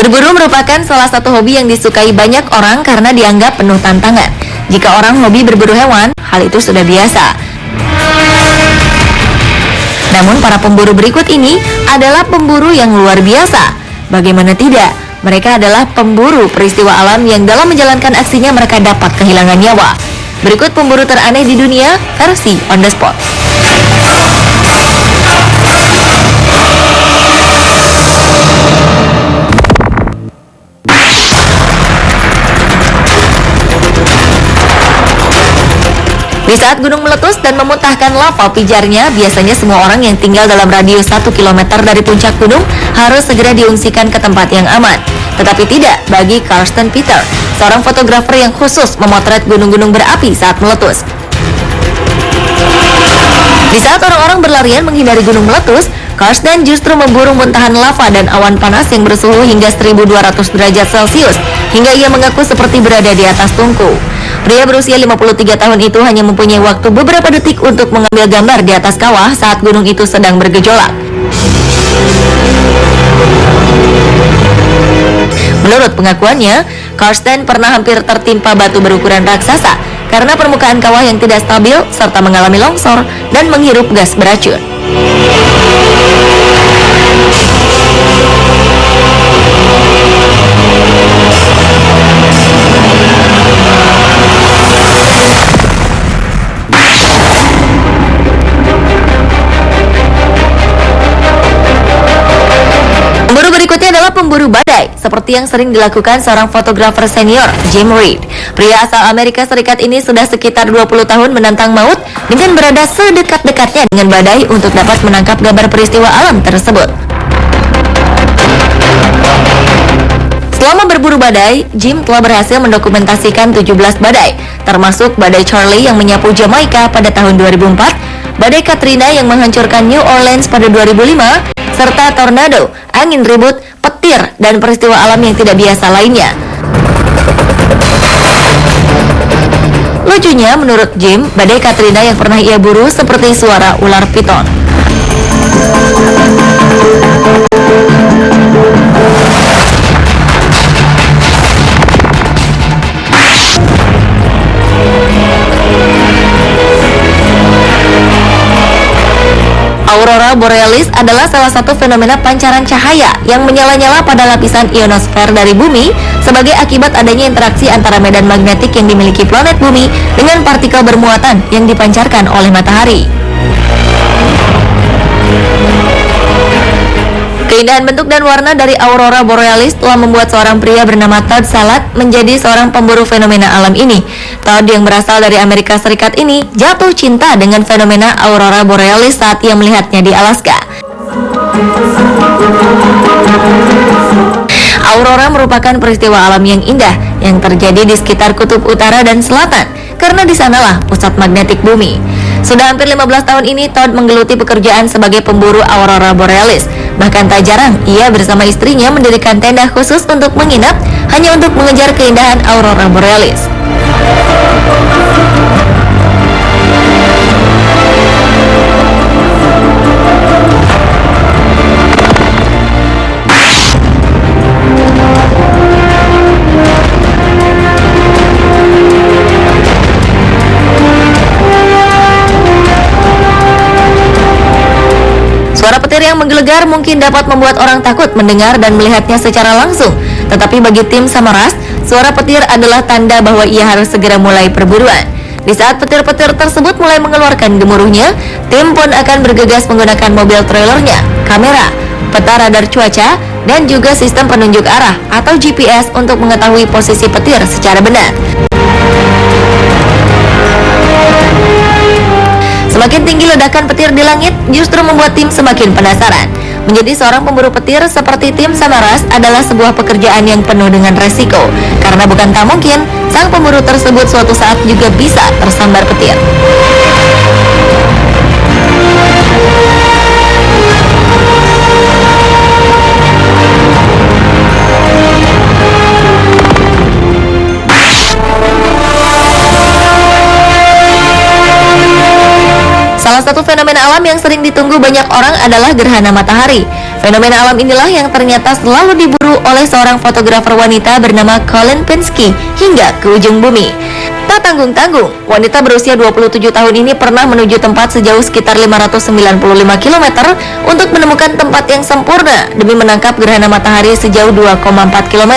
Berburu merupakan salah satu hobi yang disukai banyak orang karena dianggap penuh tantangan. Jika orang hobi berburu hewan, hal itu sudah biasa. Namun para pemburu berikut ini adalah pemburu yang luar biasa. Bagaimana tidak? Mereka adalah pemburu peristiwa alam yang dalam menjalankan aksinya mereka dapat kehilangan nyawa. Berikut pemburu teraneh di dunia versi on the spot. Di saat gunung meletus dan memuntahkan lava pijarnya, biasanya semua orang yang tinggal dalam radius 1 km dari puncak gunung harus segera diungsikan ke tempat yang aman. Tetapi tidak bagi Karsten Peter, seorang fotografer yang khusus memotret gunung-gunung berapi saat meletus. Di saat orang-orang berlarian menghindari gunung meletus, Karsten justru memburu muntahan lava dan awan panas yang bersuhu hingga 1200 derajat Celcius, hingga ia mengaku seperti berada di atas tungku. Pria berusia 53 tahun itu hanya mempunyai waktu beberapa detik untuk mengambil gambar di atas kawah saat gunung itu sedang bergejolak. Menurut pengakuannya, Karsten pernah hampir tertimpa batu berukuran raksasa karena permukaan kawah yang tidak stabil serta mengalami longsor dan menghirup gas beracun. Pemburu berikutnya adalah pemburu badai, seperti yang sering dilakukan seorang fotografer senior, Jim Reed. Pria asal Amerika Serikat ini sudah sekitar 20 tahun menantang maut dengan berada sedekat-dekatnya dengan badai untuk dapat menangkap gambar peristiwa alam tersebut. Selama berburu badai, Jim telah berhasil mendokumentasikan 17 badai, termasuk badai Charlie yang menyapu Jamaika pada tahun 2004, badai Katrina yang menghancurkan New Orleans pada 2005, serta tornado, angin ribut, petir, dan peristiwa alam yang tidak biasa lainnya. Lucunya, menurut Jim, badai Katrina yang pernah ia buru seperti suara ular piton. Aurora Borealis adalah salah satu fenomena pancaran cahaya yang menyala-nyala pada lapisan ionosfer dari bumi sebagai akibat adanya interaksi antara medan magnetik yang dimiliki planet bumi dengan partikel bermuatan yang dipancarkan oleh matahari. Keindahan bentuk dan warna dari Aurora Borealis telah membuat seorang pria bernama Todd Salat menjadi seorang pemburu fenomena alam ini. Todd yang berasal dari Amerika Serikat ini jatuh cinta dengan fenomena Aurora Borealis saat ia melihatnya di Alaska. Aurora merupakan peristiwa alam yang indah yang terjadi di sekitar kutub utara dan selatan, karena di sanalah pusat magnetik bumi. Sudah hampir 15 tahun ini Todd menggeluti pekerjaan sebagai pemburu Aurora Borealis. Bahkan tak jarang ia bersama istrinya mendirikan tenda khusus untuk menginap hanya untuk mengejar keindahan Aurora Borealis. Suara petir yang menggelegar mungkin dapat membuat orang takut mendengar dan melihatnya secara langsung. Tetapi bagi tim Samaras, suara petir adalah tanda bahwa ia harus segera mulai perburuan. Di saat petir-petir tersebut mulai mengeluarkan gemuruhnya, tim pun akan bergegas menggunakan mobil trailernya, kamera, peta radar cuaca, dan juga sistem penunjuk arah atau GPS untuk mengetahui posisi petir secara benar. Semakin tinggi ledakan petir di langit justru membuat tim semakin penasaran. Menjadi seorang pemburu petir seperti tim Samaras adalah sebuah pekerjaan yang penuh dengan resiko, karena bukan tak mungkin sang pemburu tersebut suatu saat juga bisa tersambar petir. Salah Salah satu fenomena alam yang sering ditunggu banyak orang adalah gerhana matahari. Fenomena alam inilah yang ternyata selalu diburu oleh seorang fotografer wanita bernama Colleen Penske hingga ke ujung bumi. Tak tanggung-tanggung, wanita berusia 27 tahun ini pernah menuju tempat sejauh sekitar 595 km untuk menemukan tempat yang sempurna demi menangkap gerhana matahari sejauh 2,4 km.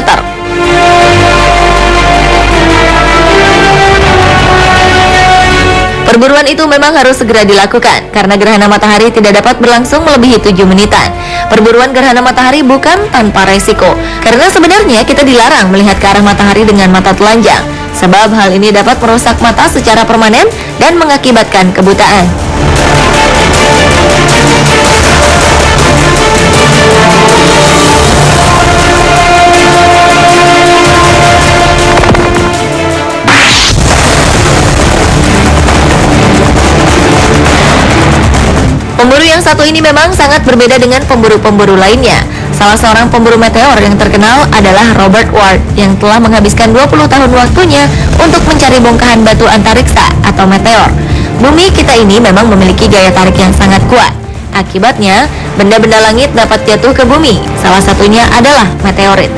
Perburuan itu memang harus segera dilakukan karena gerhana matahari tidak dapat berlangsung melebihi 7 menitan. Perburuan gerhana matahari bukan tanpa resiko, karena sebenarnya kita dilarang melihat ke arah matahari dengan mata telanjang, sebab hal ini dapat merusak mata secara permanen dan mengakibatkan kebutaan. Pemburu yang satu ini memang sangat berbeda dengan pemburu-pemburu lainnya. Salah seorang pemburu meteor yang terkenal adalah Robert Ward yang telah menghabiskan 20 tahun waktunya untuk mencari bongkahan batu antariksa atau meteor. Bumi kita ini memang memiliki gaya tarik yang sangat kuat. Akibatnya, benda-benda langit dapat jatuh ke bumi. Salah satunya adalah meteorit.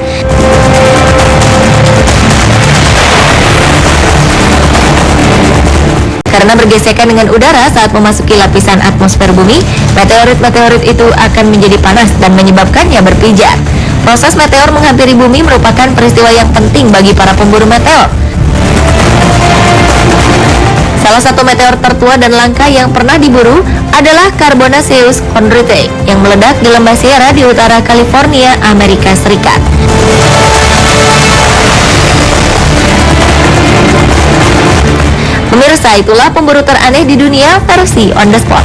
Karena bergesekan dengan udara saat memasuki lapisan atmosfer bumi, meteorit-meteorit itu akan menjadi panas dan menyebabkannya berpijar. Proses meteor menghampiri bumi merupakan peristiwa yang penting bagi para pemburu meteor. Salah satu meteor tertua dan langka yang pernah diburu adalah Carbonaceous chondrite yang meledak di lembah Sierra di utara California, Amerika Serikat. Pemirsa, itulah pemburu teraneh di dunia versi On The Spot.